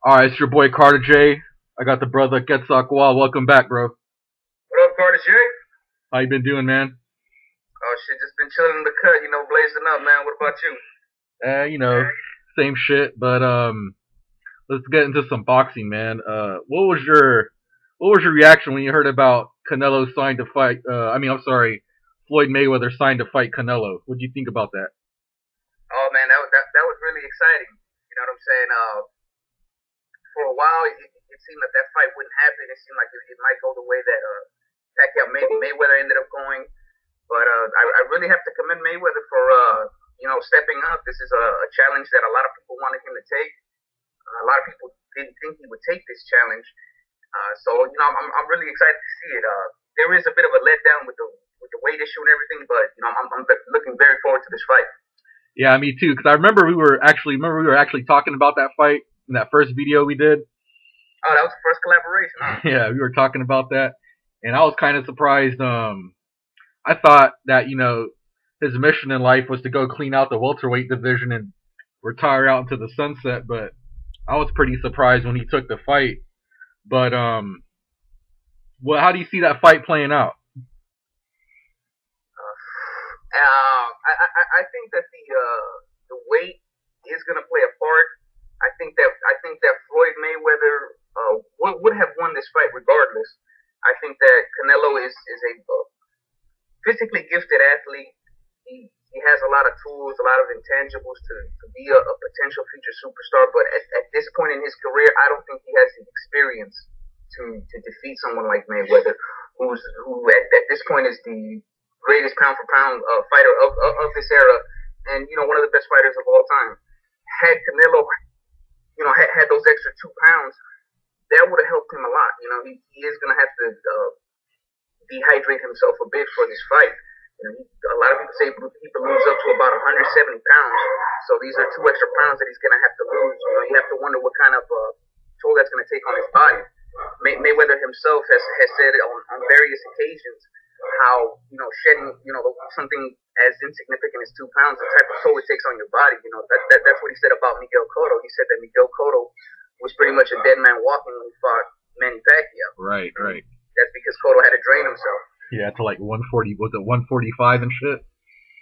Alright, it's your boy Carter J. I got the brother Quetzalcoatl. Welcome back, bro. What up, Carter J? How you been doing, man? Oh shit, just been chilling in the cut, blazing up, man. What about you? You know, same shit, but let's get into some boxing, man. What was your reaction when you heard about Canelo signed to fight Floyd Mayweather signed to fight Canelo? What do you think about that? Oh man, that was really exciting. You know what I'm saying? For a while, it seemed like that fight wouldn't happen. It seemed like it might go the way that Pacquiao Mayweather ended up going. But I really have to commend Mayweather for stepping up. This is a challenge that a lot of people wanted him to take. A lot of people didn't think he would take this challenge. I'm really excited to see it. There is a bit of a letdown with the weight issue and everything, but I'm looking very forward to this fight. Yeah, me too. Because I remember we were actually talking about that fight in that first video we did. Oh, that was the first collaboration. Huh? Yeah, we were talking about that, and I was kind of surprised. I thought that his mission in life was to go clean out the welterweight division and retire out into the sunset, but I was pretty surprised when he took the fight. But how do you see that fight playing out? I think that the weight is going to play a part. I think that Floyd Mayweather would have won this fight regardless. I think that Canelo is a physically gifted athlete. He has a lot of tools, a lot of intangibles to be a potential future superstar. But at this point in his career, I don't think he has the experience to defeat someone like Mayweather, who at this point is the greatest pound for pound fighter of this era, and one of the best fighters of all time. Had Canelo, had those extra 2 pounds, that would have helped him a lot. He is going to have to dehydrate himself a bit for this fight. A lot of people say he can lose up to about 170 pounds. So these are 2 extra pounds that he's going to have to lose. You have to wonder what kind of toll that's going to take on his body. Mayweather himself has said on various occasions how shedding something as insignificant as 2 pounds, the type of toll it takes on your body. That's what he said about Miguel Cotto. He said that Miguel Cotto was pretty much a dead man walking when he fought Manny Pacquiao. Right. That's because Cotto had to drain himself. Yeah, to like 140, was it 145 and shit?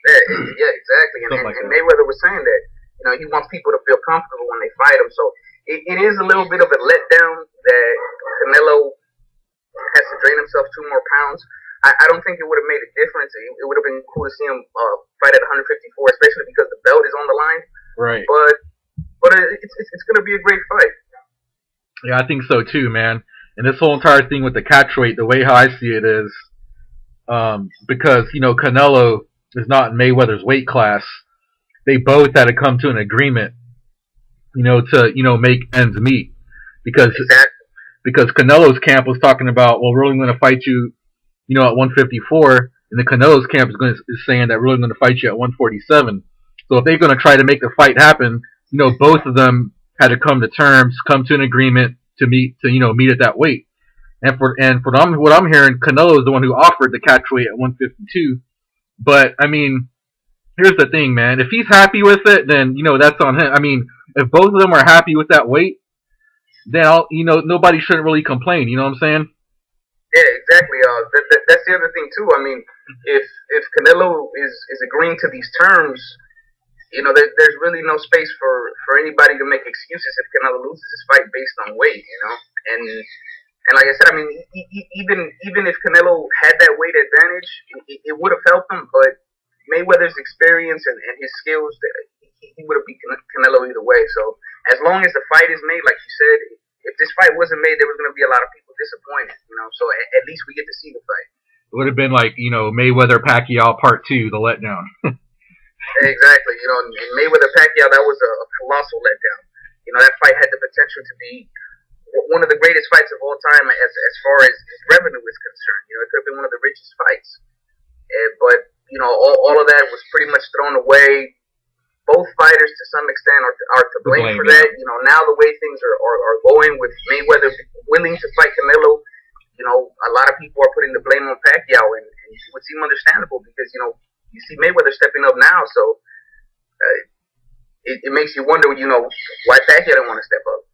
Yeah, exactly. And Mayweather was saying that he wants people to feel comfortable when they fight him. So it is a little bit of a letdown that Canelo has to drain himself 2 more pounds. I don't think it would have made a difference. It would have been cool to see him fight at 154, especially because the belt is on the line. Right. But it's going to be a great fight. Yeah, I think so too, man. And this whole entire thing with the catchweight, the way how I see it is, because Canelo is not in Mayweather's weight class. They both had to come to an agreement, to make ends meet, because Canelo's camp was talking about, well, we're only going to fight you, at 154, and the Canelo's camp is saying that we're only going to fight you at 147. So if they're going to try to make the fight happen, both of them had to come to terms, come to an agreement to meet at that weight. And for what I'm hearing, Canelo is the one who offered the catch weight at 152. But I mean, here's the thing, man. If he's happy with it, then that's on him. I mean, if both of them are happy with that weight, then nobody shouldn't really complain. You know what I'm saying? Yeah, exactly. That's the other thing too. I mean, if Canelo is agreeing to these terms, there's really no space for anybody to make excuses if Canelo loses his fight based on weight. And like I said, I mean, even if Canelo had that weight advantage, it would have helped him. But Mayweather's experience and his skills, he would have beat Canelo either way. So as long as the fight is made, like you said, if this fight wasn't made, there was going to be a lot of people disappointed. So at least we get to see the fight. It would have been like Mayweather Pacquiao Part 2, the letdown. Exactly. In Mayweather Pacquiao, that was a colossal letdown. That fight had the potential to be one of the greatest fights of all time as far as revenue is concerned. It could have been one of the richest fights. But all of that was pretty much thrown away. Both fighters, to some extent, are to blame for that. Now the way things are going with Mayweather willing to fight Canelo, a lot of people are putting the blame on Pacquiao, and it would seem understandable because you see Mayweather stepping up now, so it makes you wonder, why Pacquiao didn't want to step up.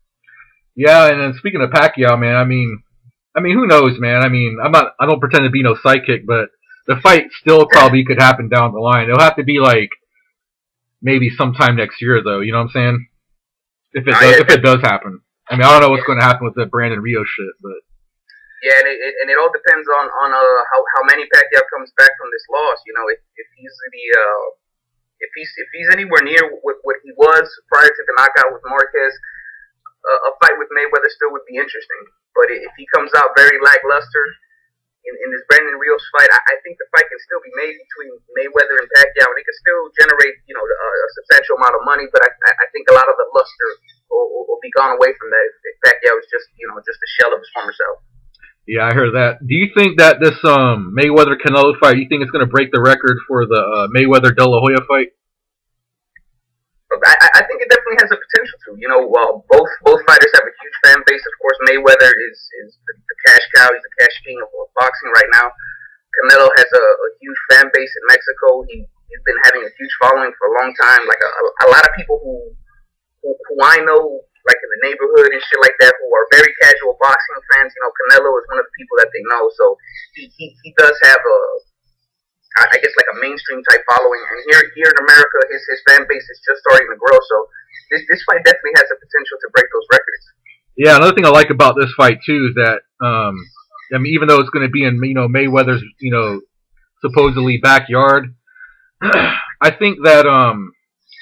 Yeah, and then speaking of Pacquiao, man, who knows, man? I don't pretend to be no psychic, but the fight still probably could happen down the line. It'll have to be like maybe sometime next year, though. You know what I'm saying? Yeah, If it does happen. I don't know what's going to happen with the Brandon Rio shit, but yeah, and it all depends on how Manny Pacquiao comes back from this loss. You know, if he's the if he's anywhere near what he was prior to the knockout with Marquez, a fight with Mayweather still would be interesting. But if he comes out very lackluster in this Brandon Rios fight, I think the fight can still be made between Mayweather and Pacquiao, and it can still generate a substantial amount of money. But I think a lot of the luster will be gone away from that if Pacquiao is just just a shell of his former self. yeah, I heard that. Do you think that this Mayweather Canelo fight? You think it's going to break the record for the Mayweather De La Hoya fight? I think it definitely has the potential to. You know, both fighters have a huge fan base. Of course, Mayweather is the cash cow. He's the cash king of boxing right now. Canelo has a huge fan base in Mexico. He's been having a huge following for a long time. Like a lot of people who I know, like in the neighborhood and shit like that, who are very casual boxing fans. You know, Canelo is one of the people that they know. So he does have I guess like a mainstream type following, and here in America, his fan base is just starting to grow. So this fight definitely has the potential to break those records. Yeah, another thing I like about this fight too is that even though it's going to be in Mayweather's supposedly backyard, I think that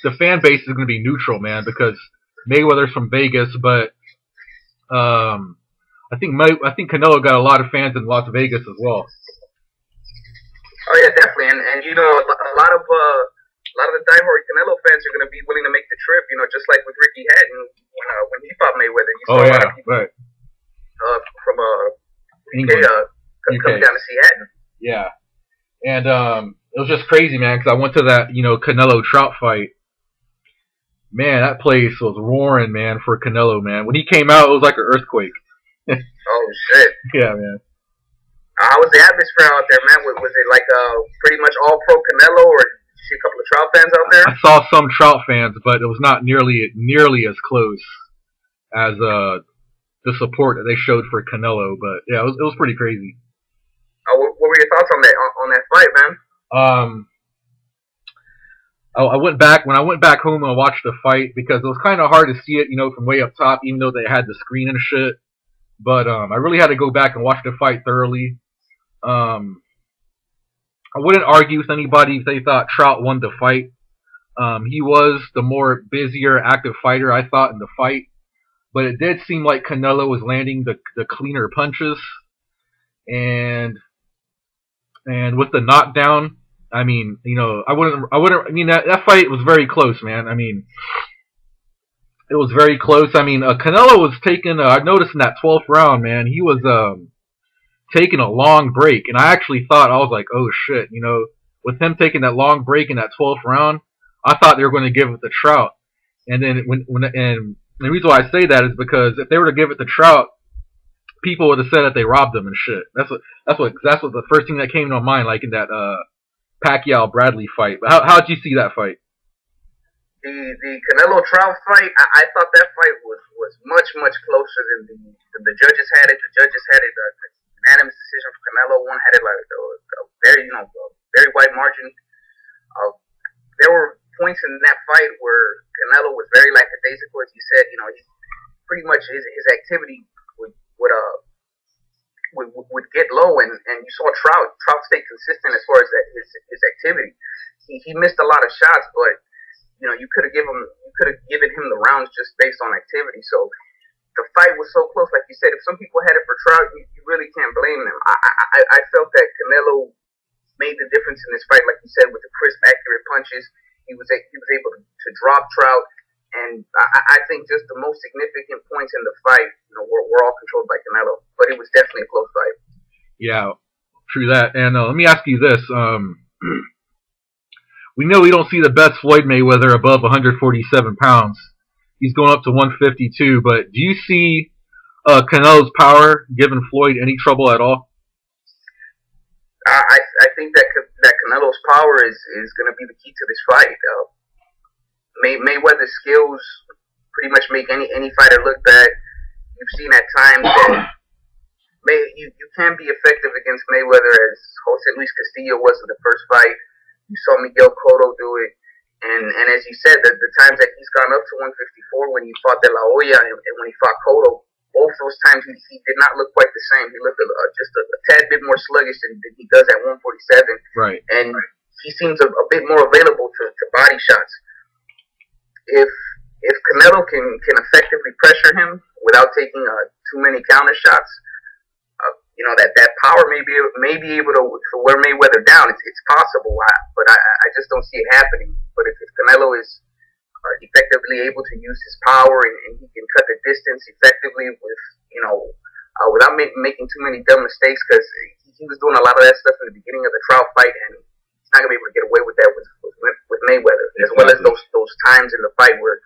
the fan base is going to be neutral, man, because Mayweather's from Vegas, but I think Canelo got a lot of fans in Las Vegas as well. Oh yeah, definitely, and a lot of the diehard Canelo fans are going to be willing to make the trip. You know, just like with Ricky Hatton when he fought Mayweather. You saw a lot of people right. From England, coming down to see Hatton. Yeah, and it was just crazy, man, because I went to that Canelo Trout fight. Man, that place was roaring, man, for Canelo, man. When he came out, it was like an earthquake. Oh shit! Yeah, man. How was the atmosphere out there, man? Was it like pretty much all pro Canelo, or did you see a couple of Trout fans out there? I saw some Trout fans, but it was not nearly as close as the support that they showed for Canelo. But yeah, it was pretty crazy. What were your thoughts on that fight, man? I went back when I went back home and I watched the fight because it was kind of hard to see it, from way up top, even though they had the screen and shit. But I really had to go back and watch the fight thoroughly. I wouldn't argue with anybody if they thought Trout won the fight. He was the more busier, active fighter, I thought, in the fight. But it did seem like Canelo was landing the cleaner punches. And with the knockdown, that fight was very close, man. It was very close. Canelo was taking, I noticed in that 12th round, man, he was taking a long break. And I actually thought, I was like, oh shit, with him taking that long break in that 12th round, I thought they were going to give it to Trout. And then and the reason why I say that is because if they were to give it to Trout, people would have said that they robbed him and shit. That's what the first thing that came to my mind, like in that Pacquiao Bradley fight. But how'd you see that fight? The Canelo Trout fight, I thought that fight was much closer than the judges had it. The judges had it unanimous decision for Canelo. One had it like a very very wide margin. There were points in that fight where Canelo was very lackadaisical, as you said. He pretty much his activity would get low, and you saw Trout stay consistent as far as his activity. He missed a lot of shots, but you could have given him the rounds just based on activity. So the fight was so close, like you said. If some people had it for Trout, you really can't blame them. I felt that Canelo made the difference in this fight, like you said, with the crisp, accurate punches. He was able to drop Trout, and I think just the most significant points in the fight, were all controlled by Canelo. But it was definitely a close fight. Yeah, true that. And let me ask you this. We know we don't see the best Floyd Mayweather above 147 pounds. He's going up to 152, but do you see Canelo's power giving Floyd any trouble at all? I think that Canelo's power is going to be the key to this fight. Mayweather's skills pretty much make any fighter look bad. you've seen at times that you can be effective against Mayweather, as Jose Luis Castillo was in the first fight. You saw Miguel Cotto do it. And as you said, the times that he's gone up to 154 when he fought De La Hoya and when he fought Cotto, both those times he did not look quite the same. He looked just a tad bit more sluggish than he does at 147. Right. And he seems a bit more available to body shots. If Canelo can effectively pressure him without taking too many counter shots, that power may be able to wear Mayweather down. It's possible, but I just don't see it happening. But if Canelo is effectively able to use his power and he can cut the distance effectively with without making too many dumb mistakes, because he was doing a lot of that stuff in the beginning of the trial fight, and he's not gonna be able to get away with that with Mayweather, as well as those times in the fight where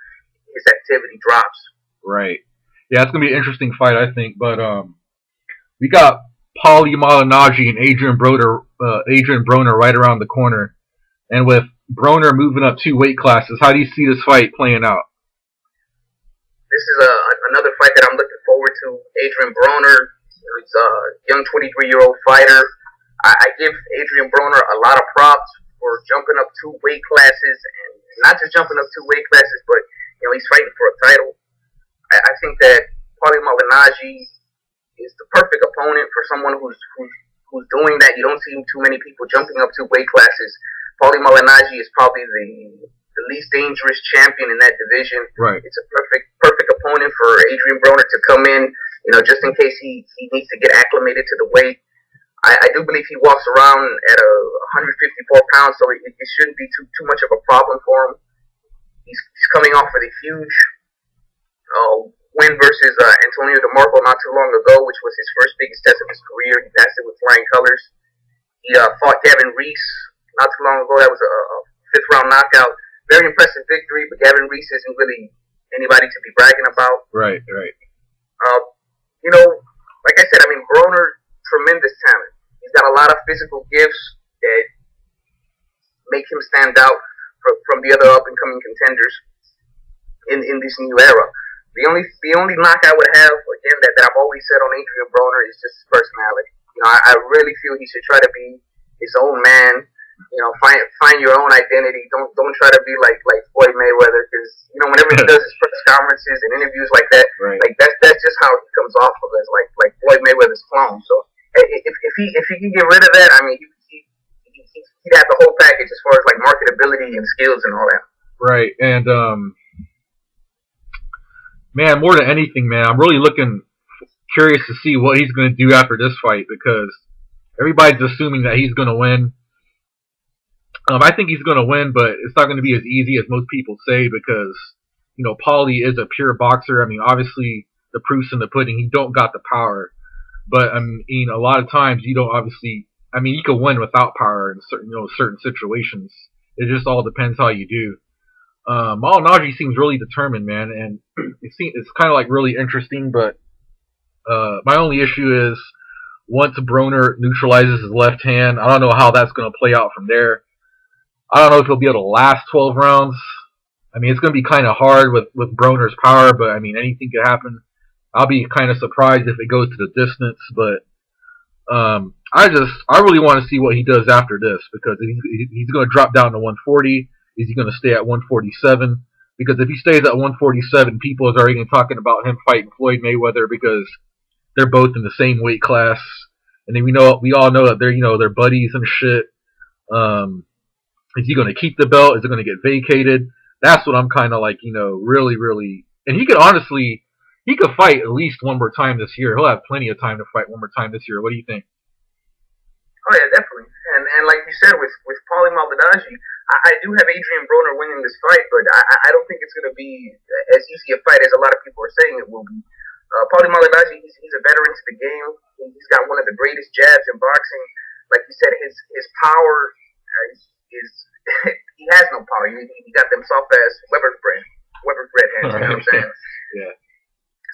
his activity drops. Right. Yeah, it's gonna be an interesting fight, I think. But we got Paulie Malignaggi and Adrian Broner right around the corner, and with Broner moving up 2 weight classes, how do you see this fight playing out? This is another fight that I'm looking forward to. Adrian Broner, he's a young 23-year-old fighter. I give Adrian Broner a lot of props for jumping up 2 weight classes, and not just jumping up 2 weight classes, but he's fighting for a title. I think that Paulie Malignaggi is the perfect opponent for someone who's doing that. You don't see too many people jumping up 2 weight classes. Paulie Malignaggi is probably the least dangerous champion in that division. Right. It's a perfect opponent for Adrian Broner to come in, just in case he needs to get acclimated to the weight. I do believe he walks around at 154 pounds, so it shouldn't be too much of a problem for him. He's coming off with a huge win versus Antonio DeMarco not too long ago, which was his first biggest test of his career. He passed it with flying colors. He fought Gavin Reese not too long ago. That was a 5th-round knockout. Very impressive victory, but Gavin Reese isn't really anybody to be bragging about. Right. Like I said, Broner, tremendous talent. He's got a lot of physical gifts that make him stand out from the other up-and-coming contenders in this new era. The only knock I would have, again, that I've always said on Adrian Broner is just his personality. I really feel he should try to be his own man. Find your own identity. Don't try to be like Floyd Mayweather, because whenever he does his press conferences and interviews like that, right. like that's just how he comes off of as like Floyd Mayweather's clone. So if he can get rid of that, he'd have the whole package as far as like marketability and skills and all that. Right. And man, more than anything, man, I'm really curious to see what he's going to do after this fight, because everybody's assuming that he's going to win. I think he's going to win, but it's not going to be as easy as most people say, because, Paulie is a pure boxer. Obviously, the proof's in the pudding. He don't got the power. But, a lot of times you don't obviously... you can win without power in certain situations. It just all depends how you do. Malignaggi seems really determined, man, and it's kind of like really interesting, but my only issue is once Broner neutralizes his left hand, I don't know how that's going to play out from there. I don't know if he'll be able to last 12 rounds. It's going to be kind of hard with Broner's power, but anything could happen. I'll be kind of surprised if it goes to the distance, but I really want to see what he does after this, because he's going to drop down to 140. Is he going to stay at 147? Because if he stays at 147, people is already going to be talking about him fighting Floyd Mayweather, because they're both in the same weight class, and then we all know that they're buddies and shit. Is he going to keep the belt? Is it going to get vacated? That's what I'm kind of like, really, really. And he could fight at least one more time this year. He'll have plenty of time to fight one more time this year. What do you think? Oh yeah, definitely. And like you said, with Paulie Malignaggi, I do have Adrian Broner winning this fight, but I don't think it's going to be as easy a fight as a lot of people are saying it will be. Paulie Malignaggi, he's a veteran to the game. He's got one of the greatest jabs in boxing. Like you said, his power is he has no power. He got them soft ass Weber bread hands. You know what I'm saying? Yeah.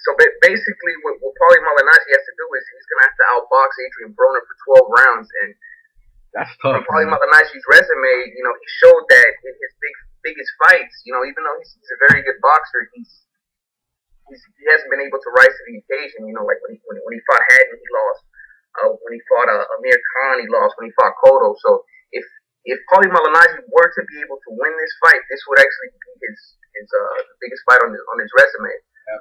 So basically, what Paulie Malignaggi has to do is he's going to have to outbox Adrian Broner for 12 rounds, and that's tough. Paulie Malignaggi's resume, he showed that in his biggest fights, even though he's a very good boxer, he hasn't been able to rise to the occasion. You know, like when he fought Haddon, he lost. When he fought Amir Khan, he lost. When he fought Cotto, so if Paulie Malignaggi were to be able to win this fight, this would actually be his biggest fight on his resume.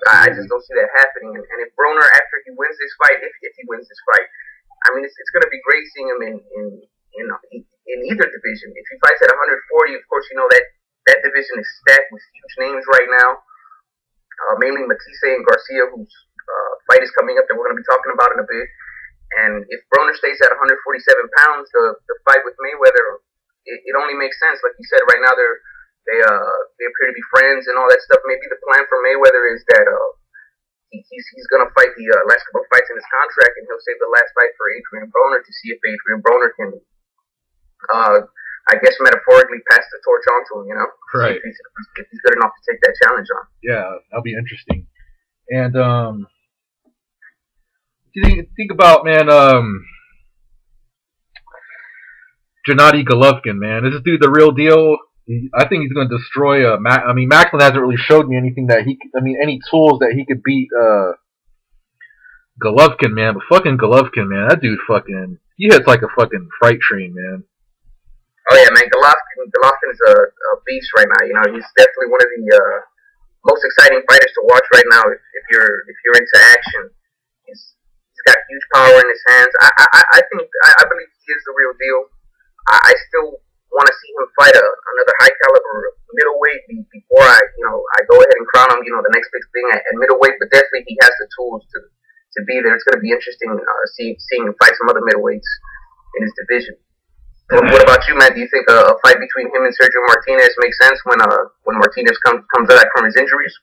I just don't see that happening. And if Broner, after he wins this fight, if he wins this fight, I mean, it's going to be great seeing him in either division. If he fights at 140, of course, you know that division is stacked with huge names right now. Mainly Matisse and Garcia, whose fight is coming up that we're going to be talking about in a bit. And if Broner stays at 147 pounds, the fight with Mayweather, it only makes sense. Like you said, right now they appear to be friends and all that stuff. Maybe the plan for Mayweather is that he's going to fight the last couple of fights in his contract, and he'll save the last fight for Adrian Broner to see if Adrian Broner can, I guess metaphorically, pass the torch on to him. You know, right? If he's good enough to take that challenge on. Yeah, that'll be interesting. And think about, man, Gennady Golovkin, man. Is this dude the real deal? I think he's going to destroy I mean, Macklin hasn't really showed me anything that any tools that he could beat Golovkin, man. But fucking Golovkin, man, that dude he hits like a fucking freight train, man. Oh yeah, man, Golovkin is a beast right now. You know, he's definitely one of the most exciting fighters to watch right now. If you're into action, he's got huge power in his hands. I believe he is the real deal. I still want to see him fight another high caliber middleweight before I go ahead and crown him, the next big thing at middleweight. But definitely he has the tools to be there. It's going to be interesting seeing him fight some other middleweights in his division. What about you, man? Do you think a fight between him and Sergio Martinez makes sense when Martinez comes back from his injuries?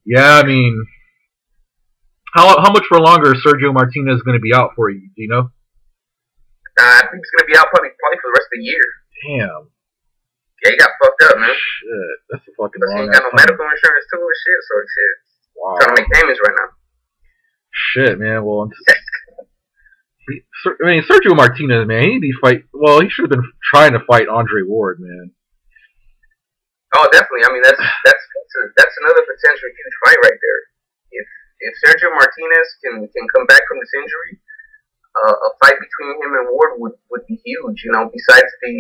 Yeah, I mean, how much for longer is Sergio Martinez going to be out for you? Do you know? I think he's going to be out probably for the rest of the year. Damn. Yeah, he got fucked up, man. Shit, that's a fucking long. He ain't got no medical insurance too and shit, so shit. Wow. Trying to make payments right now. Shit, man. Well, I mean, Sergio Martinez, man, he should have been trying to fight Andre Ward, man. Oh, definitely. I mean, that's another potential huge fight right there. If Sergio Martinez can come back from this injury, a fight between him and Ward would be huge. You know, besides the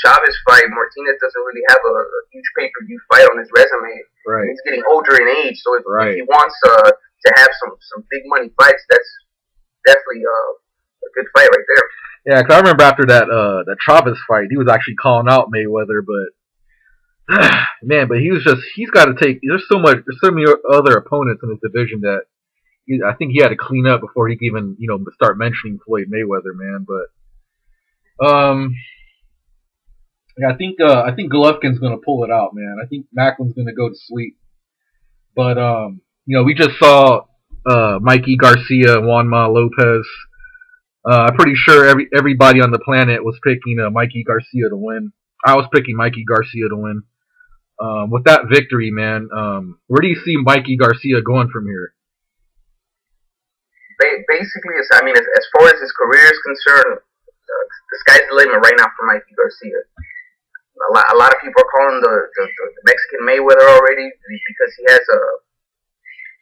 Chavez fight, Martinez doesn't really have a huge pay-per-view fight on his resume. Right. He's getting older in age, so if he wants to have some big money fights, that's definitely a good fight right there. Yeah, because I remember after that Chavez fight, he was actually calling out Mayweather, but man, but he's got to take. There's so many other opponents in his division that I think he had to clean up before he could even, start mentioning Floyd Mayweather, man. But yeah, I think Golovkin's gonna pull it out, man. I think Macklin's gonna go to sleep. But we just saw Mikey Garcia and Juanma Lopez. I'm pretty sure everybody on the planet was picking Mikey Garcia to win. I was picking Mikey Garcia to win. With that victory, man, where do you see Mikey Garcia going from here? Basically, as far as his career is concerned, the sky's the limit right now for Mikey Garcia. A lot of people are calling the Mexican Mayweather already because he has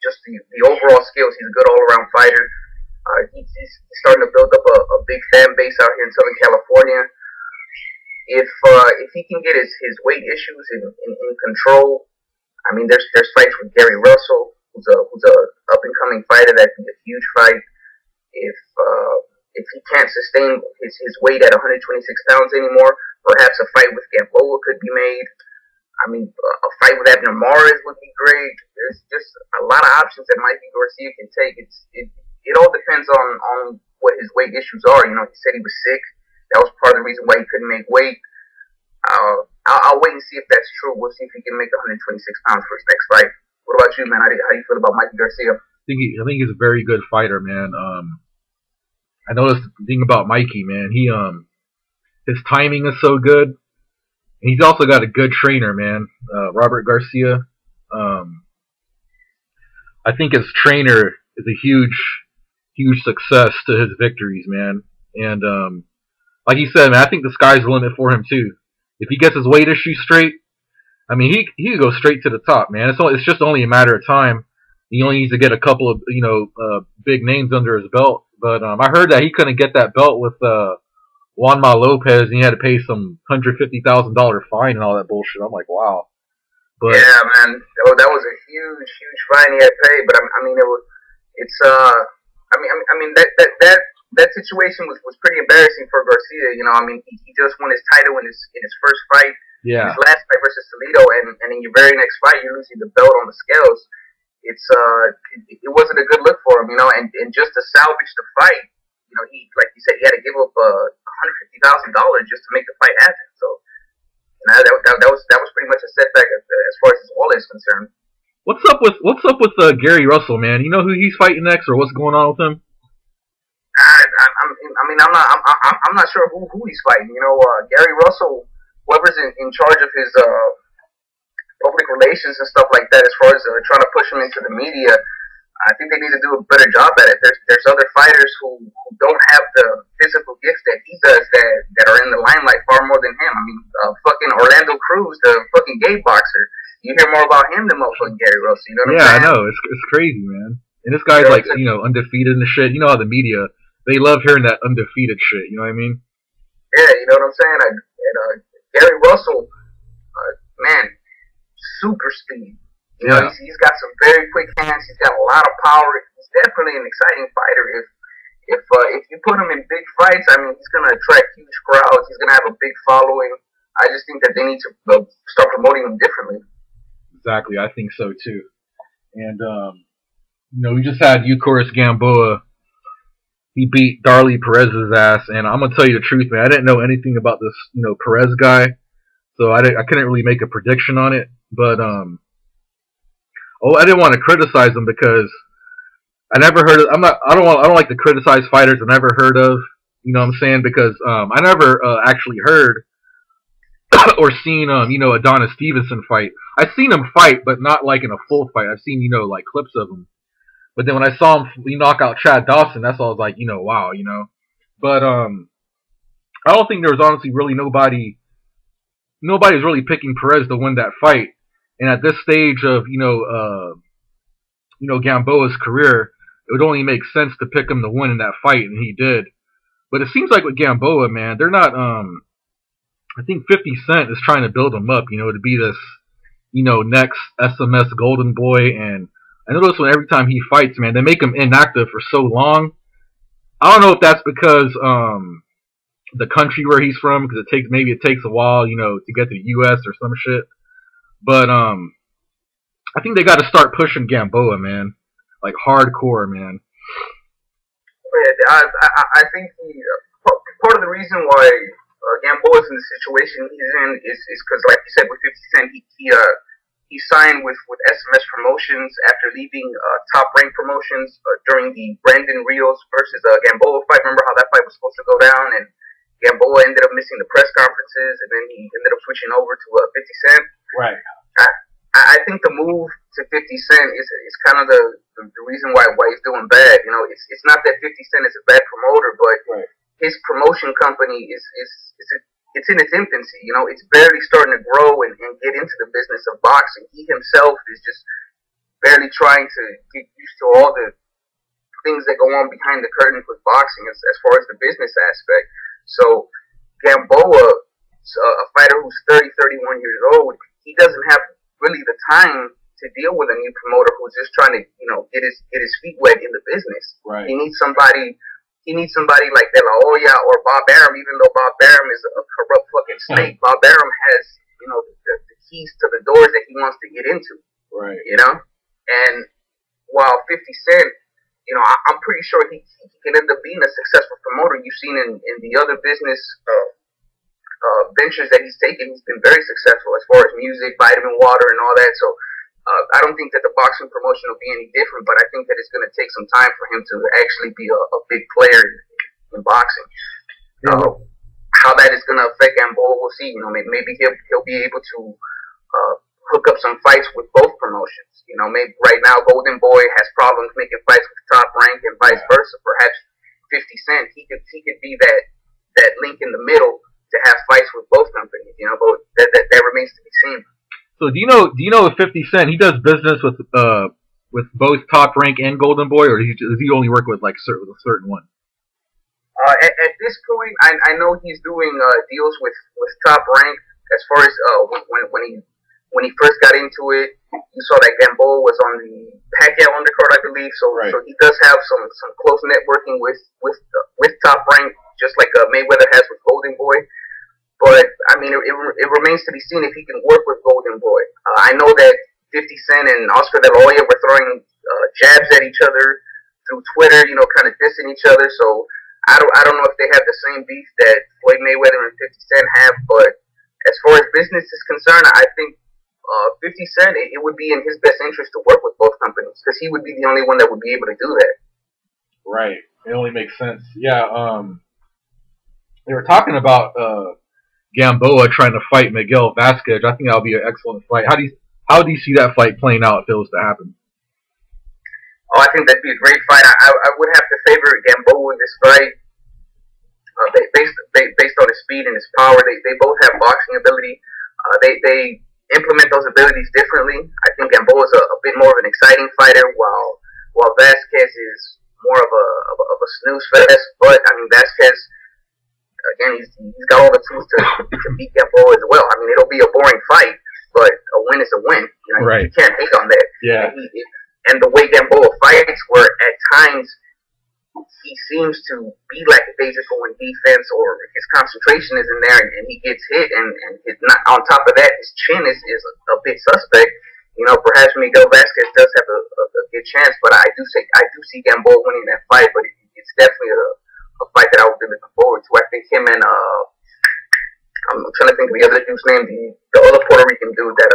just the overall skills. He's a good all-around fighter. He's starting to build up a big fan base out here in Southern California. If he can get his weight issues in control, I mean, there's fights with Gary Russell, who's a up and coming fighter that can be a huge fight. If he can't sustain his weight at 126 pounds anymore, perhaps a fight with Gamboa could be made. I mean, a fight with Abner Mares would be great. There's just a lot of options that Mikey Garcia can take. It all depends on what his weight issues are. He said he was sick. That was part of the reason why he couldn't make weight. I'll wait and see if that's true. We'll see if he can make 126 pounds for his next fight. What about you, man? How do you feel about Mikey Garcia? I think he's a very good fighter, man. I noticed the thing about Mikey, man. His timing is so good. And he's also got a good trainer, man. Robert Garcia. I think his trainer is a huge success to his victories, man. And like you said, man, I think the sky's the limit for him too. If he gets his weight issue straight, I mean, he could go straight to the top, man. It's just only a matter of time. He only needs to get a couple of big names under his belt. But I heard that he couldn't get that belt with Juanma Lopez, and he had to pay some $150,000 fine and all that bullshit. I'm like, wow. But yeah, man, that was a huge fine he had to pay. But I mean, I mean that situation was pretty embarrassing for Garcia. You know, I mean, he just won his title in his first fight. Yeah. His last fight versus Salido, and in your very next fight, you're losing the belt on the scales. It wasn't a good look for him, you know, and just to salvage the fight, you know, he, like you said, he had to give up $150,000 just to make the fight happen. So, you know, that was pretty much a setback as far as his wallet is concerned. What's up with Gary Russell, man? You know who he's fighting next, or what's going on with him? I'm not sure who he's fighting. You know, Gary Russell, whoever's in charge of his public relations and stuff like that, as far as trying to push him into the media, I think they need to do a better job at it. There's other fighters who don't have the physical gifts that he does that are in the limelight far more than him. I mean, fucking Orlando Cruz, the fucking gay boxer. You hear more about him than motherfucking Gary Russell. You know what I'm saying? Yeah, I know. It's crazy, man. And this guy's like, you know, undefeated and shit. You know how the media, they love hearing that undefeated shit. You know what I mean? Yeah, you know what I'm saying? Gary Russell, man, super speed. You know, he's got some very quick hands. He's got a lot of power. He's definitely an exciting fighter. If you put him in big fights, I mean, he's gonna attract huge crowds. He's gonna have a big following. I just think that they need to start promoting him differently. Exactly, I think so too. And you know, we just had Eucharist Gamboa. He beat Darley Perez's ass, and I'm gonna tell you the truth, man. I didn't know anything about this, you know, Perez guy, so I couldn't really make a prediction on it. But I didn't want to criticize him because I never heard of. I don't like to criticize fighters I never heard of. You know what I'm saying? Because I never actually heard or seen you know, Adonis Stevenson fight. I've seen him fight, but not like in a full fight. I've seen, you know, like clips of him. But then when I saw him knock out Chad Dawson, that's all I was like, you know, wow, you know. But I don't think there was honestly really nobody's really picking Perez to win that fight. And at this stage of, you know, Gamboa's career, it would only make sense to pick him to win in that fight, and he did. But it seems like with Gamboa, man, they're not. I think 50 Cent is trying to build him up, you know, to be this, you know, next SMS Golden Boy. And I notice when every time he fights, man, they make him inactive for so long. I don't know if that's because the country where he's from, because it takes a while, you know, to get to the U.S. or some shit. But I think they got to start pushing Gamboa, man, like hardcore, man. I think part of the reason why Gamboa's in the situation he's in is because, like you said, with 50 Cent, he signed with SMS Promotions after leaving Top Rank Promotions during the Brandon Rios versus Gamboa fight. Remember how that fight was supposed to go down, and Gamboa ended up missing the press conferences, and then he ended up switching over to 50 Cent. Right. I think the move to 50 Cent is kind of the reason why he's doing bad. You know, it's not that 50 Cent is a bad promoter, but his promotion company it's in its infancy. You know, it's barely starting to grow and get into the business of boxing. He himself is just barely trying to get used to all the things that go on behind the curtains with boxing as far as the business aspect. So Gamboa, a fighter who's 30, 31 years old, he doesn't have really the time to deal with a new promoter who's just trying to, you know, get his feet wet in the business. Right. He needs somebody like De La Hoya or Bob Arum, even though Bob Arum is a corrupt fucking snake. Bob Arum has, you know, the keys to the doors that he wants to get into. Right. You know? And while 50 Cent, you know, I'm pretty sure he can end up being a successful promoter. You've seen in the other business ventures that he's taken, he's been very successful as far as music, vitamin water, and all that. So I don't think that the boxing promotion will be any different, but I think that it's going to take some time for him to actually be a big player in boxing. How that is going to affect Gamboa, we'll see. You know, maybe he'll be able to hook up some fights with both promotions. You know, maybe right now Golden Boy has problems making fights with Top Rank and vice versa. Perhaps 50 Cent, he could be that link in the middle to have fights with both companies, you know, but that remains to be seen. So do you know with 50 Cent, he does business with with both Top Rank and Golden Boy, or does he only work with like a certain one? At this point, I know he's doing deals with Top Rank as far as when he first got into it. You saw that Gamboa was on the Pacquiao undercard, I believe. So Right. so he does have some close networking with Top Rank, just like Mayweather has with Golden Boy. But I mean, it remains to be seen if he can work with Golden Boy. I know that 50 Cent and Oscar De La Hoya were throwing jabs at each other through Twitter, kind of dissing each other. So I don't know if they have the same beef that Floyd Mayweather and 50 Cent have. But as far as business is concerned, I think 50 Cent, it would be in his best interest to work with both companies because he would be the only one that would be able to do that. Right. It only makes sense. Yeah. They were talking about Gamboa trying to fight Miguel Vasquez. I think that'll be an excellent fight. How do you see that fight playing out if it was to happen? Oh, I think that'd be a great fight. I would have to favor Gamboa in this fight based on his speed and his power. They both have boxing ability. They implement those abilities differently. I think Gamboa is a bit more of an exciting fighter, while Vasquez is more of a snooze fest. But I mean, Vasquez, again, he's got all the tools to beat Gamboa as well. I mean, it'll be a boring fight, but a win is a win. Right. You can't hate on that. Yeah. And the way Gamboa fights, where at times he seems to be like a lackadaisical in defense, or his concentration is in there, and he gets hit, and not, on top of that, his chin is a bit suspect. Perhaps Miguel Vasquez does have a good chance, but I do see Gamboa winning that fight. But it's definitely a fight that I would be looking forward to. I think him and I'm trying to think of the other dude's name, the other Puerto Rican dude that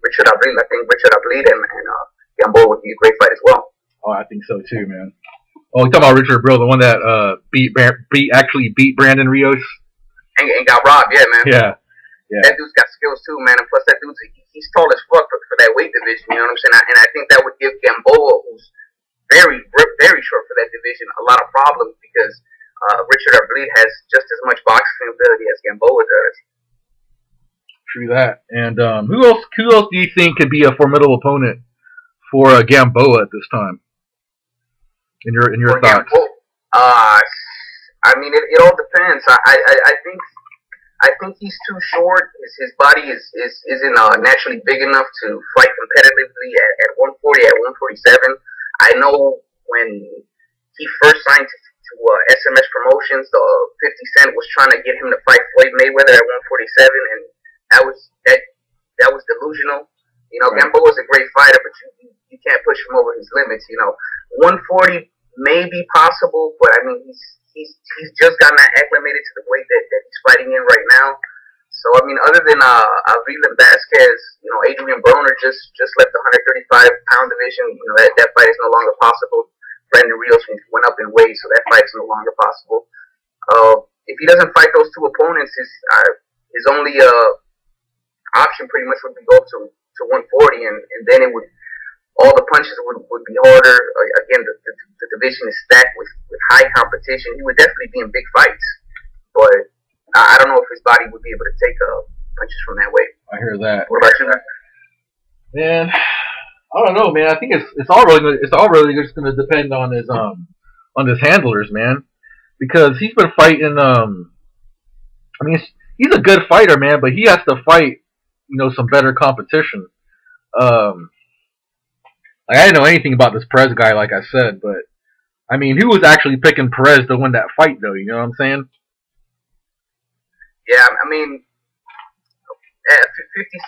Richard Abril. I think Richard Abril and Gamboa would be a great fight as well. Oh, I think so too, man. Oh, we talking about Richard Abril, the one that actually beat Brandon Rios and got robbed. Yeah, man. Yeah. That dude's got skills too, man. And plus, that dude's he's tall as fuck for that weight division. You know what I'm saying? And I think that would give Gamboa, who's very very short for that division, a lot of problems because Richard Abril has just as much boxing ability as Gamboa does. True that. And who else do you think could be a formidable opponent for Gamboa at this time? In your thoughts? I mean, it all depends. I think he's too short. His body isn't naturally big enough to fight competitively at 140, at 147. I know when he first signed to SMS Promotions, 50 Cent was trying to get him to fight Floyd Mayweather at 147, and that was delusional. Right. Gamboa is a great fighter, but you can't push him over his limits. 140 may be possible, but I mean he's just gotten acclimated to the weight that he's fighting in right now. So I mean, other than Avril and Vasquez, Adrian Broner just left the 135-pound division. That fight is no longer possible. Brandon Rios went up in weight, so that fight is no longer possible. If he doesn't fight those two opponents, his only option pretty much would be go to 140, and then it would. All the punches would be harder. Again, the division is stacked with high competition. He would definitely be in big fights, but I don't know if his body would be able to take punches from that weight. I hear that. What about you, man? I don't know, man. I think it's all really just going to depend on his handlers, man, because he's been fighting. I mean, he's a good fighter, man, but he has to fight, some better competition. I didn't know anything about this Perez guy, like I said, but I mean, who was actually picking Perez to win that fight, though? You know what I'm saying? Yeah, I mean, 50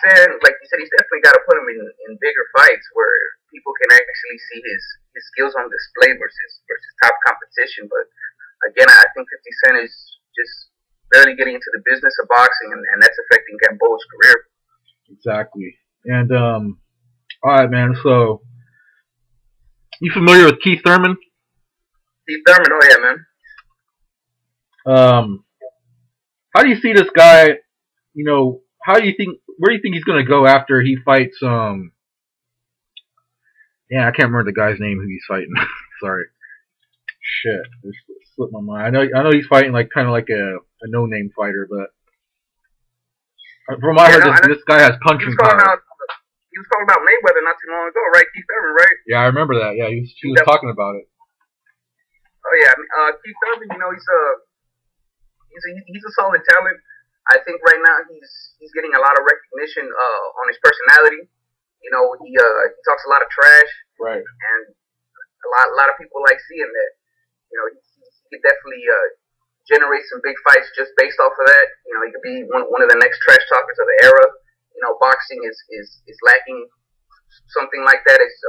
Cent, like you said, he's definitely got to put him in bigger fights where people can actually see his skills on display versus top competition. But again, I think 50 Cent is just barely getting into the business of boxing, and that's affecting Gamboa's career. Exactly. And all right, man. So. You familiar with Keith Thurman? Keith Thurman, oh yeah, man. How do you see this guy? Where do you think he's gonna go after he fights? I can't remember the guy's name who he's fighting. Sorry, shit, this slipped my mind. I know he's fighting kind of like a no-name fighter, but from what I heard, this guy has punching power. He he was talking about Mayweather not too long ago, right? Keith Thurman, right? Yeah, I remember that. Yeah, he was talking about it. Oh yeah, Keith Thurman. You know, he's a solid talent. I think right now he's getting a lot of recognition on his personality. You know, he talks a lot of trash, right? And a lot of people like seeing that. You know, he could definitely generate some big fights just based off of that. You know, he could be one of the next trash talkers of the era. You know, boxing is lacking something like that. It's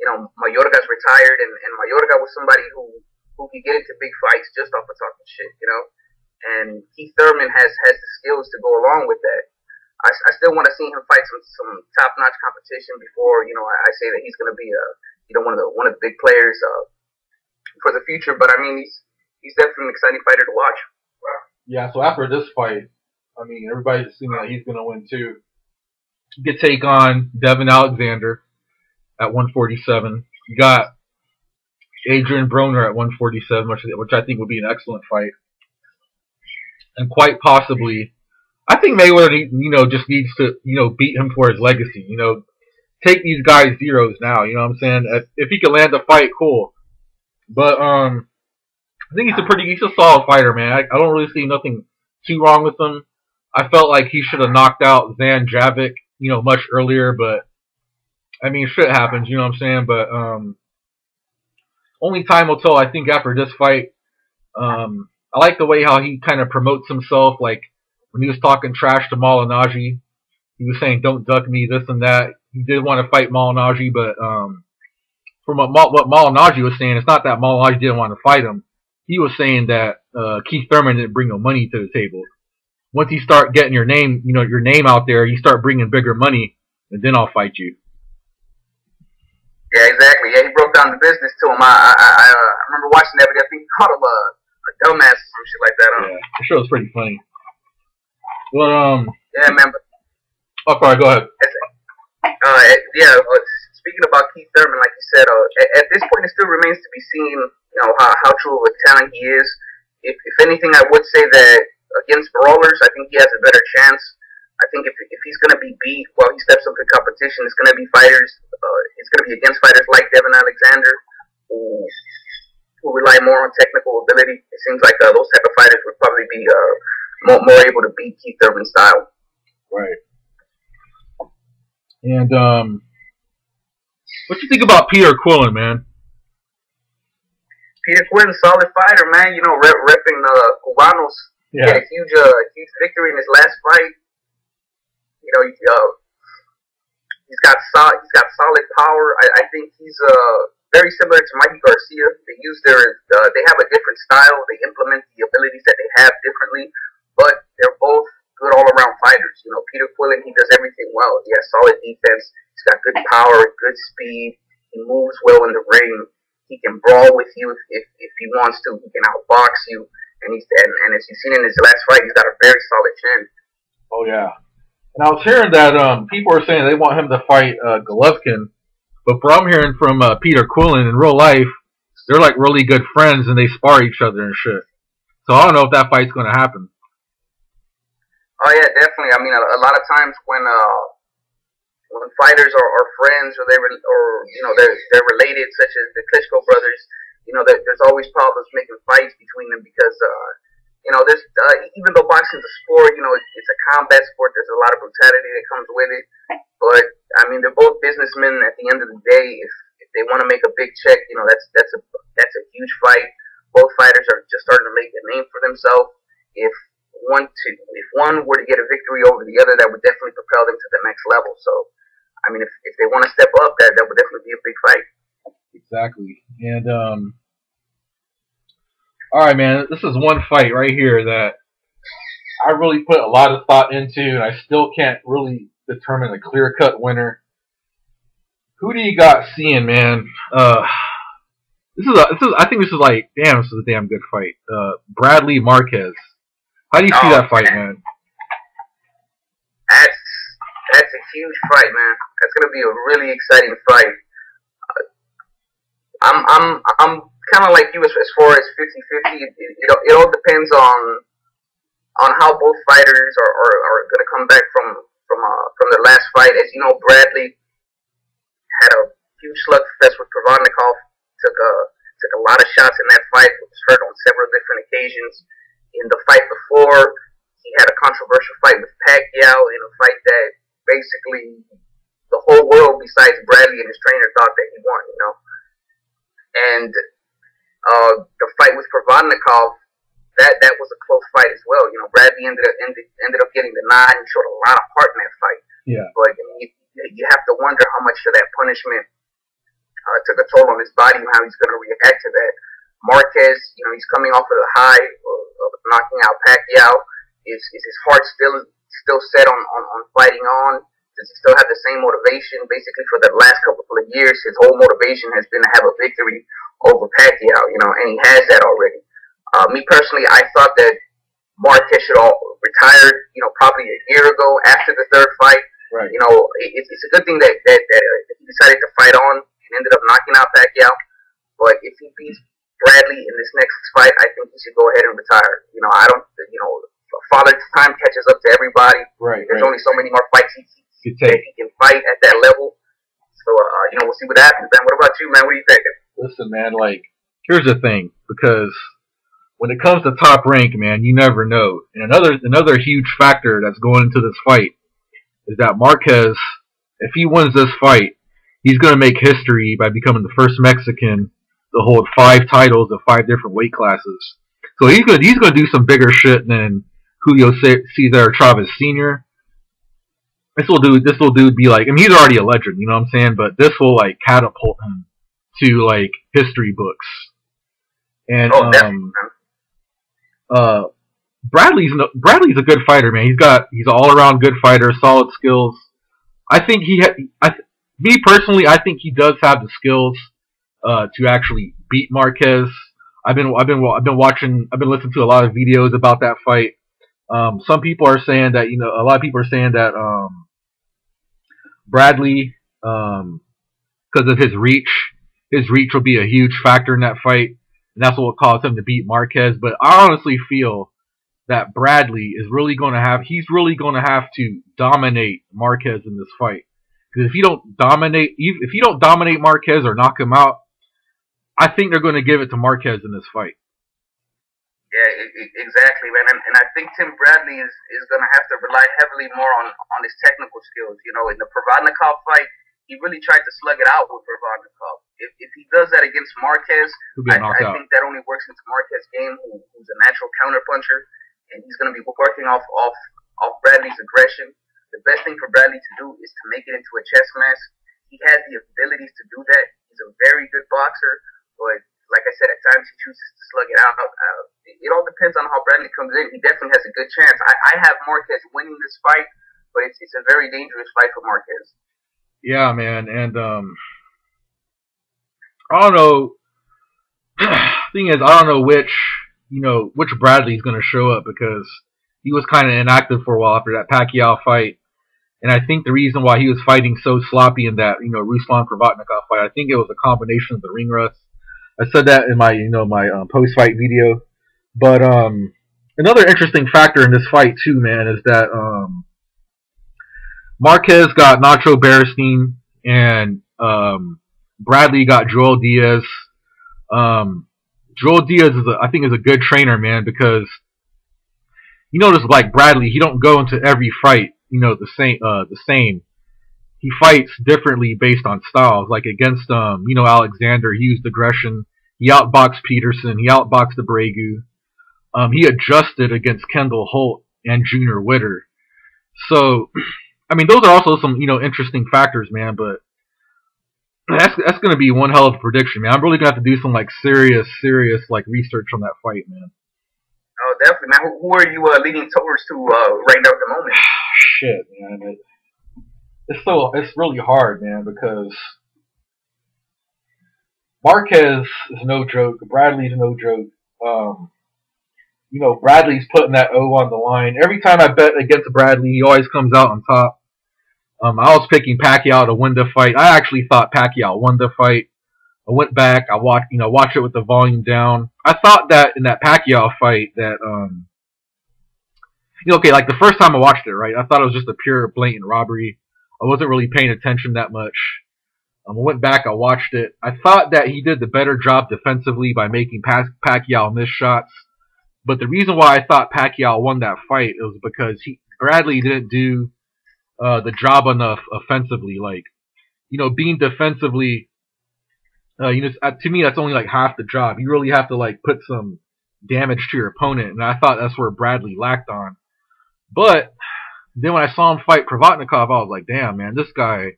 you know, Mayorga's retired, and Mayorga was somebody who could get into big fights just off of talking shit. You know, and Keith Thurman has the skills to go along with that. I still want to see him fight some top notch competition before, you know, I say that he's going to be one of the big players for the future. But I mean, he's definitely an exciting fighter to watch. Wow. Yeah. So after this fight, I mean, everybody's assuming that he's going to win too. He could take on Devin Alexander at 147. You got Adrian Broner at 147, which I think would be an excellent fight, and quite possibly. I think Mayweather, you know, just needs to, you know, beat him for his legacy. You know, take these guys zeros now. You know what I'm saying? If he can land a fight, cool. But I think he's a solid fighter, man. I don't really see nothing too wrong with him. I felt like he should have knocked out Zan Javik, you know, much earlier. But I mean, shit happens. You know what I'm saying? But only time will tell. I think after this fight, I like the way how he kind of promotes himself, like. When he was talking trash to Malignaggi, he was saying, "Don't duck me," this and that. He did want to fight Malignaggi, but from what Malignaggi was saying, it's not that Malignaggi didn't want to fight him. He was saying that Keith Thurman didn't bring no money to the table. Once you start getting your name, you know, your name out there, you start bringing bigger money, and then I'll fight you. Yeah, exactly. Yeah, he broke down the business to him. I remember watching that video. I think he called him a dumbass or some shit like that. Yeah, the show was pretty funny. But yeah, man. Oh, sorry. Go ahead. Yeah. Speaking about Keith Thurman, like you said, at this point, it still remains to be seen, you know, how true of a talent he is. If anything, I would say that against brawlers, I think he has a better chance. I think if he's going to be beat while he steps up in competition, it's going to be fighters. It's going to be against fighters like Devin Alexander, who rely more on technical ability. It seems like those type of fighters would probably be more able to beat Keith Thurman's style. Right. And what you think about Peter Quillin, man? Peter Quillin, solid fighter, man. You know, repping Cubanos. Yeah. He had a huge victory in his last fight. You know, he's got solid power. I think he's very similar to Mikey Garcia. They have a different style. They implement the abilities that they have differently. But they're both good all-around fighters. You know, Peter Quillin, he does everything well. He has solid defense. He's got good power, good speed. He moves well in the ring. He can brawl with you if he wants to. He can outbox you. And as you've seen in his last fight, he's got a very solid chin. Oh yeah. And I was hearing that people are saying they want him to fight Golovkin, but from I'm hearing from Peter Quillin in real life, they're like really good friends and they spar each other and shit. So I don't know if that fight's gonna happen. Oh yeah, definitely. I mean, a lot of times when fighters are friends or they're related, such as the Klitschko brothers, you know, there's always problems making fights between them because you know, there's even though boxing's a sport, you know, it's a combat sport. There's a lot of brutality that comes with it. But I mean, they're both businessmen. At the end of the day, if they want to make a big check, you know, that's a huge fight. Both fighters are just starting to make a name for themselves. If one were to get a victory over the other, that would definitely propel them to the next level. So, I mean, if they want to step up, that would definitely be a big fight. Exactly. And all right, man, this is one fight right here that I really put a lot of thought into, and I still can't really determine a clear-cut winner. Who do you got seeing, man? I think this is like, damn, this is a damn good fight. Bradley Marquez. How do you see that fight, man? That's a huge fight, man. That's gonna be a really exciting fight. I'm kind of like you as far as 50-50. It all depends on how both fighters are gonna come back from from the last fight. As you know, Bradley had a huge slugfest with Provodnikov. Took a lot of shots in that fight. Was hurt on several different occasions. In the fight before, he had a controversial fight with Pacquiao in a fight that basically the whole world besides Bradley and his trainer thought that he won. And the fight with Provodnikov, that was a close fight as well. Bradley ended up getting the nod and showed a lot of heart in that fight. Yeah. But you have to wonder how much of that punishment took a toll on his body and how he's going to react to that. Marquez, he's coming off of the high of knocking out Pacquiao. Is his heart still set on fighting on? Does he still have the same motivation? Basically, for the last couple of years, his whole motivation has been to have a victory over Pacquiao, and he has that already. Me personally, I thought that Marquez should all retired, probably a year ago after the third fight. Right. It's a good thing that he decided to fight on and ended up knocking out Pacquiao. But if he beats Bradley in this next fight, I think he should go ahead and retire. I don't, father time catches up to everybody. Right. There's only so many more fights he can fight at that level. So, we'll see what happens, man. What about you, man? What are you thinking? Listen, man, here's the thing, because when it comes to top rank, man, you never know. And another huge factor that's going into this fight is that Marquez, if he wins this fight, he's going to make history by becoming the first Mexican to hold 5 titles of 5 different weight classes. So he's going to do some bigger shit than Julio Cesar Chavez Sr. This will dude be like, he's already a legend, you know what I'm saying? But this will catapult him to history books. And Bradley's a good fighter, man. He's an all around good fighter, solid skills. I think me personally, I think he does have the skills to actually beat Marquez. I've been listening to a lot of videos about that fight. Some people are saying that, a lot of people are saying that Bradley, because of his reach will be a huge factor in that fight, and that's what will cause him to beat Marquez. But I honestly feel that Bradley is really going to have to dominate Marquez in this fight. Because if you don't dominate Marquez or knock him out, I think they're going to give it to Marquez in this fight. Yeah, exactly, man. And I think Tim Bradley is going to have to rely heavily more on his technical skills. In the Provodnikov fight, he really tried to slug it out with Provodnikov. If he does that against Marquez, I think that only works into Marquez's game, who's a natural counterpuncher, and he's going to be working off Bradley's aggression. The best thing for Bradley to do is to make it into a chess match. He has the abilities to do that. He's a very good boxer, but like I said, at times he chooses to slug it out. It all depends on how Bradley comes in. He definitely has a good chance. I have Marquez winning this fight, but it's a very dangerous fight for Marquez. Yeah, man, and I don't know. Thing is, I don't know which Bradley's going to show up, because he was kind of inactive for a while after that Pacquiao fight. And I think the reason why he was fighting so sloppy in that, Ruslan Provodnikov fight, I think it was a combination of the ring rust. I said that in my, my post-fight video. But another interesting factor in this fight too, man, is that Marquez got Nacho Beristain and Bradley got Joel Diaz. Joel Diaz I think is a good trainer, man, because you notice Bradley, he don't go into every fight, the same. He fights differently based on styles. Like against Alexander, he used aggression. He outboxed Peterson. He outboxed Abregu. He adjusted against Kendall Holt and Junior Witter. So, those are also some interesting factors, man. But that's going to be one hell of a prediction, man. I'm really going to have to do some serious research on that fight, man. Oh, definitely, man. Who are you leaning towards to right now at the moment? Shit, man. It's really hard, man, because Marquez is no joke. Bradley's no joke. Bradley's putting that O on the line. Every time I bet against Bradley, he always comes out on top. I was picking Pacquiao to win the fight. I actually thought Pacquiao won the fight. I went back. I watched it with the volume down. I thought that in that Pacquiao fight that Okay, like the first time I watched it, right, I thought it was just a pure blatant robbery. I wasn't really paying attention that much. I went back, I watched it. I thought that he did the better job defensively by making Pacquiao miss shots. But the reason why I thought Pacquiao won that fight was because Bradley didn't do the job enough offensively. Like, being defensively, to me that's only like half the job. You really have to like put some damage to your opponent, and I thought that's where Bradley lacked on. But then when I saw him fight Provodnikov, I was like, damn, man, this guy.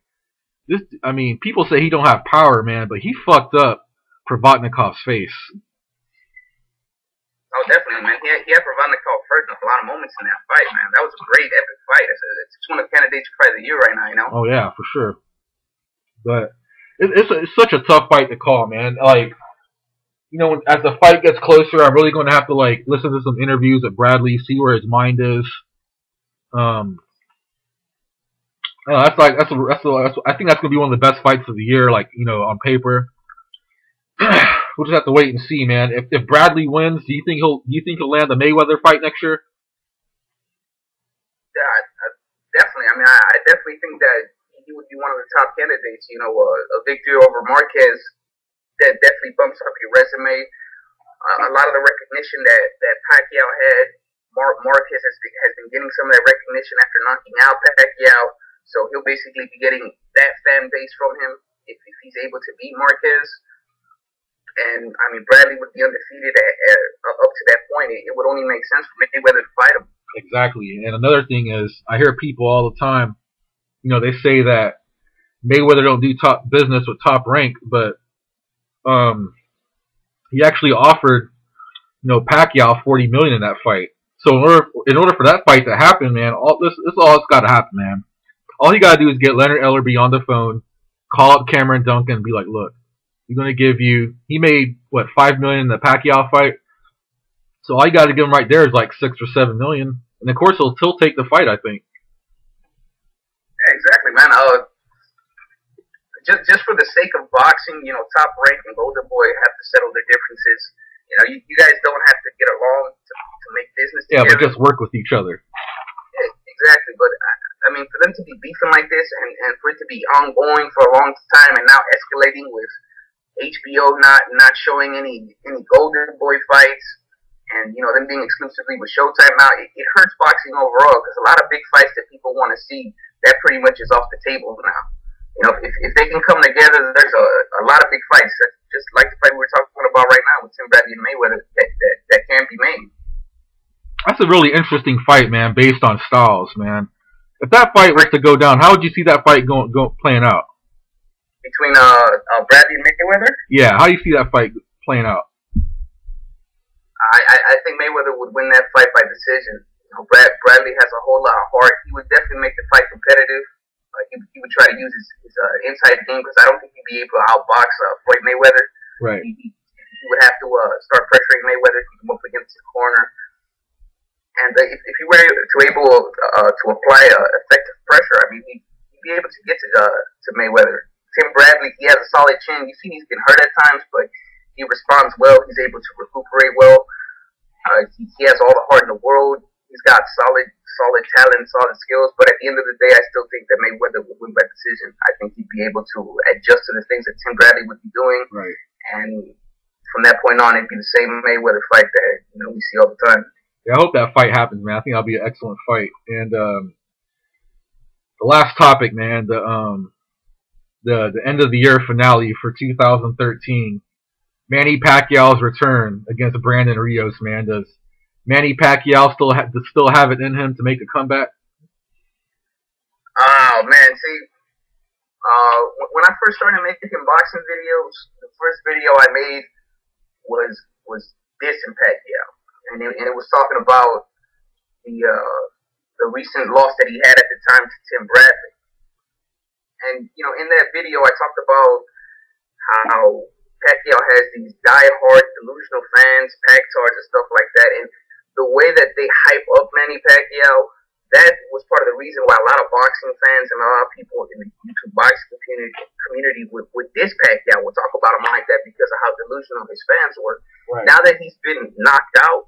I mean, people say he don't have power, man, but he fucked up Provodnikov's face. Oh, definitely, man. He had Provodnikov hurt in a lot of moments in that fight, man. That was a great, epic fight. It's one of the candidates for fight of the year right now, you know? Oh, yeah, for sure. But it's such a tough fight to call, man. Like, as the fight gets closer, I'm really going to have to, like, listen to some interviews of Bradley, see where his mind is. I think that's going to be one of the best fights of the year, like, on paper. We'll just have to wait and see, man. If Bradley wins, do you think he'll land the Mayweather fight next year? Yeah, definitely. I mean, I definitely think that he would be one of the top candidates. A victory over Marquez that definitely bumps up your resume. A lot of the recognition that Pacquiao had, Marquez has been getting some of that recognition after knocking out Pacquiao. So he'll basically be getting that fan base from him if he's able to beat Marquez. And, I mean, Bradley would be undefeated up to that point. It would only make sense for Mayweather to fight him. Exactly. And another thing is, I hear people all the time, they say that Mayweather don't do top business with Top Rank, but he actually offered, Pacquiao $40 million in that fight. So in order for that fight to happen, man, this is all that's got to happen, man. All you got to do is get Leonard Ellerbe on the phone, call up Cameron Duncan, and be like, look, we're going to give you, he made, $5 million in the Pacquiao fight? So all you got to give him right there is like $6 or $7 million. And of course, he'll take the fight, I think. Yeah, exactly, man. Just for the sake of boxing, Top Rank and Golden Boy have to settle their differences. You guys don't have to get along to make business together. Yeah, but just work with each other. Yeah, exactly. But I mean, for them to be beefing like this and for it to be ongoing for a long time and now escalating with HBO not showing any Golden Boy fights, and them being exclusively with Showtime now, it hurts boxing overall because a lot of big fights that people want to see, that pretty much is off the table now. If they can come together, there's a lot of big fights, just like the fight we're talking about right now with Tim Bradley and Mayweather, that can be made. That's a really interesting fight, man, based on styles, man. If that fight was to go down, how would you see that fight playing out? Between Bradley and Mayweather? Yeah, how do you see that fight playing out? I think Mayweather would win that fight by decision. Bradley has a whole lot of heart. He would definitely make the fight competitive. He would try to use his inside game because I don't think he'd be able to outbox Floyd Mayweather. Right. He would have to start pressuring Mayweather, keep him up against the corner. And if he were able to apply effective pressure, I mean, he'd be able to get to Mayweather. Tim Bradley, he has a solid chin. You see he's been hurt at times, but he responds well. He's able to recuperate well. He has all the heart in the world. He's got solid talent, solid skills. But at the end of the day, I still think that Mayweather would win by decision. I think he'd be able to adjust to the things that Tim Bradley would be doing. Right. And from that point on, it'd be the same Mayweather fight that we see all the time. Yeah, I hope that fight happens, man. I think that'll be an excellent fight. And the last topic, man, the end of the year finale for 2013. Manny Pacquiao's return against Brandon Rios, man. Does Manny Pacquiao still have it in him to make a comeback? Oh man, see, when I first started making boxing videos, the first video I made was dissing Pacquiao, and it was talking about the recent loss that he had at the time to Tim Bradley. And, in that video, I talked about how Pacquiao has these die-hard delusional fans, Pactards and stuff like that. And the way that they hype up Manny Pacquiao, that was part of the reason why a lot of boxing fans and a lot of people in the YouTube boxing community would diss Pacquiao, would talk about him like that because of how delusional his fans were. Right. Now that he's been knocked out,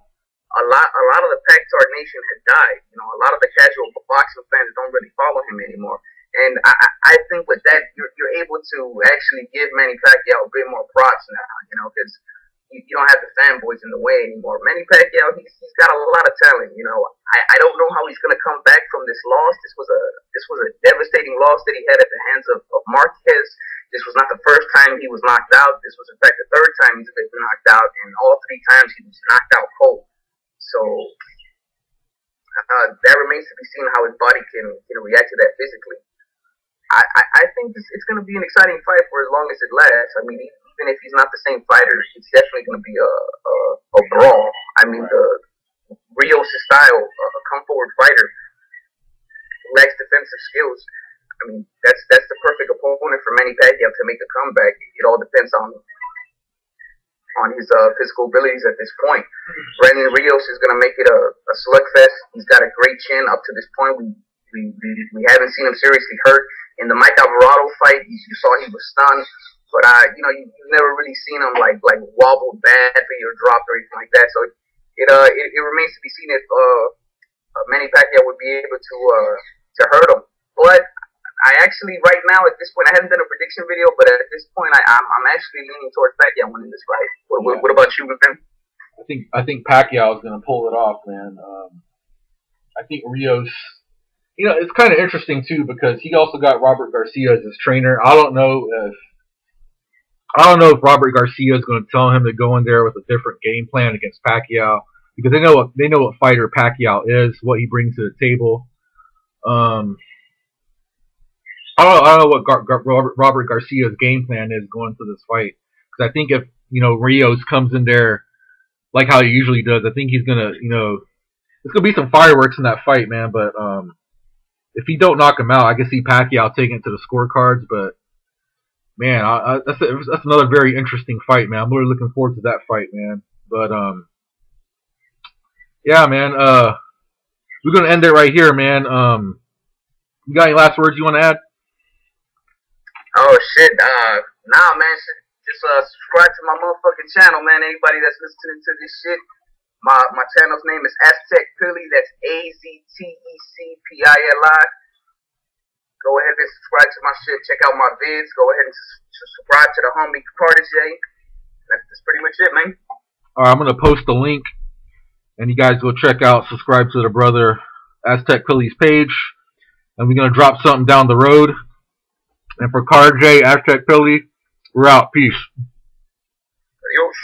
a lot of the Pac-Tard Nation had died. You know, a lot of the casual boxing fans don't really follow him anymore. And I think with that, you're able to actually give Manny Pacquiao a bit more props now, you know, because you don't have the fanboys in the way anymore. Manny Pacquiao, he's got a lot of talent, you know. I don't know how he's going to come back from this loss. This was a devastating loss that he had at the hands of Marquez. This was not the first time he was knocked out. This was, in fact, the third time he's been knocked out, and all three times he was knocked out cold. So that remains to be seen how his body can react to that physically. I think it's going to be an exciting fight for as long as it lasts. I mean, even if he's not the same fighter, it's definitely going to be a brawl. I mean, the Rios' style, a come forward fighter who lacks defensive skills. I mean, that's the perfect opponent for Manny Pacquiao to make a comeback. It all depends on his physical abilities at this point. Brandon Rios is going to make it a slugfest. He's got a great chin up to this point. We haven't seen him seriously hurt. In the Mike Alvarado fight, you saw he was stunned, but you've never really seen him like wobble badly or drop or anything like that. So it remains to be seen if Manny Pacquiao would be able to hurt him. But I actually, right now at this point, I haven't done a prediction video, but at this point, I'm actually leaning towards Pacquiao winning this fight. What about you, man? I think Pacquiao is going to pull it off, man. I think Rios. You know, it's kind of interesting too because he also got Robert Garcia as his trainer. I don't know if Robert Garcia is going to tell him to go in there with a different game plan against Pacquiao because they know what fighter Pacquiao is, what he brings to the table. I don't know what Robert Garcia's game plan is going for this fight because I think if Rios comes in there like how he usually does, I think he's gonna there's gonna be some fireworks in that fight, man. But if he don't knock him out, I can see Pacquiao taking it to the scorecards. But man, that's another very interesting fight, man. I'm really looking forward to that fight, man. But yeah, man. We're gonna end it right here, man. You got any last words you want to add? Oh shit, nah, man. Just subscribe to my motherfucking channel, man. Anybody that's listening to this shit. My channel's name is Aztec Philly. That's AZTECPILI. Go ahead and subscribe to my shit. Check out my vids. Go ahead and subscribe to the homie Protege. That's pretty much it, man. Alright, I'm gonna post the link, and you guys go check out, subscribe to the brother Aztec Philly's page, and we're gonna drop something down the road. And for Car J, Aztec Philly, we're out. Peace. Adios.